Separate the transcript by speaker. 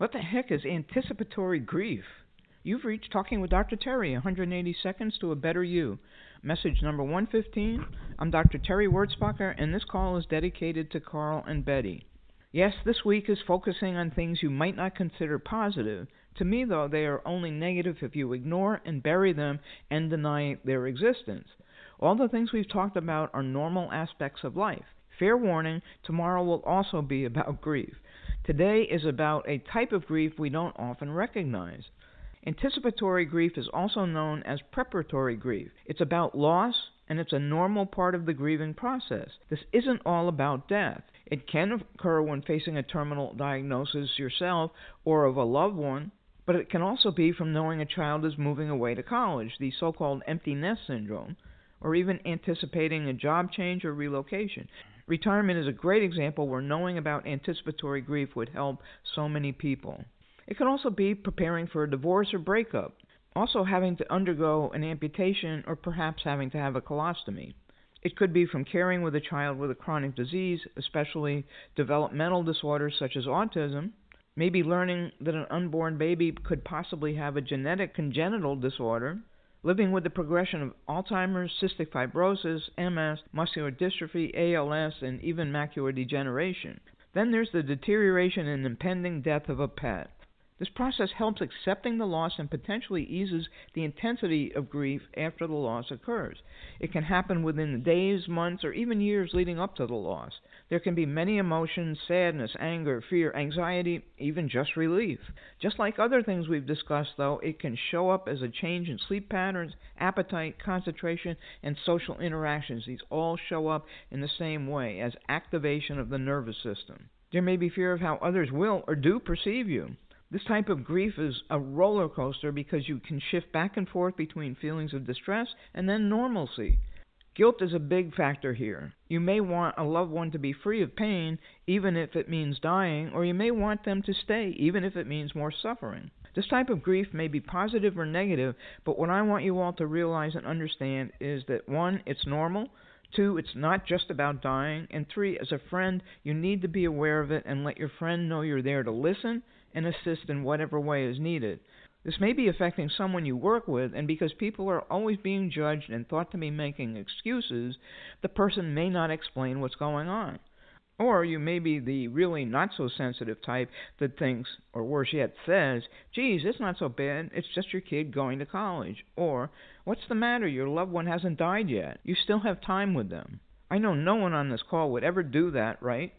Speaker 1: What the heck is anticipatory grief? You've reached Talking with Dr. Terry, 180 Seconds to a Better You. Message number 115. I'm Dr. Terry Wurzbacher, and this call is dedicated to Carl and Betty. Yes, this week is focusing on things you might not consider positive. To me, though, they are only negative if you ignore and bury them and deny their existence. All the things we've talked about are normal aspects of life. Fair warning, tomorrow will also be about grief. Today is about a type of grief we don't often recognize. Anticipatory grief is also known as preparatory grief. It's about loss, and it's a normal part of the grieving process. This isn't all about death. It can occur when facing a terminal diagnosis yourself or of a loved one, but it can also be from knowing a child is moving away to college, the so-called empty nest syndrome, or even anticipating a job change or relocation. Retirement is a great example where knowing about anticipatory grief would help so many people. It could also be preparing for a divorce or breakup, also having to undergo an amputation or perhaps having to have a colostomy. It could be from caring with a child with a chronic disease, especially developmental disorders such as autism, maybe learning that an unborn baby could possibly have a genetic congenital disorder, living with the progression of Alzheimer's, cystic fibrosis, MS, muscular dystrophy, ALS, and even macular degeneration. Then there's the deterioration and impending death of a pet. This process helps accepting the loss and potentially eases the intensity of grief after the loss occurs. It can happen within the days, months, or even years leading up to the loss. There can be many emotions: sadness, anger, fear, anxiety, even just relief. Just like other things we've discussed, though, it can show up as a change in sleep patterns, appetite, concentration, and social interactions. These all show up in the same way as activation of the nervous system. There may be fear of how others will or do perceive you. This type of grief is a roller coaster because you can shift back and forth between feelings of distress and then normalcy. Guilt is a big factor here. You may want a loved one to be free of pain, even if it means dying, or you may want them to stay, even if it means more suffering. This type of grief may be positive or negative, but what I want you all to realize and understand is that 1, it's normal, 2, it's not just about dying, and 3, as a friend, you need to be aware of it and let your friend know you're there to listen and assist in whatever way is needed. This may be affecting someone you work with, and because people are always being judged and thought to be making excuses, the person may not explain what's going on. Or you may be the really not-so-sensitive type that thinks, or worse yet says, geez, it's not so bad, it's just your kid going to college. Or, what's the matter, your loved one hasn't died yet, you still have time with them. I know no one on this call would ever do that, right?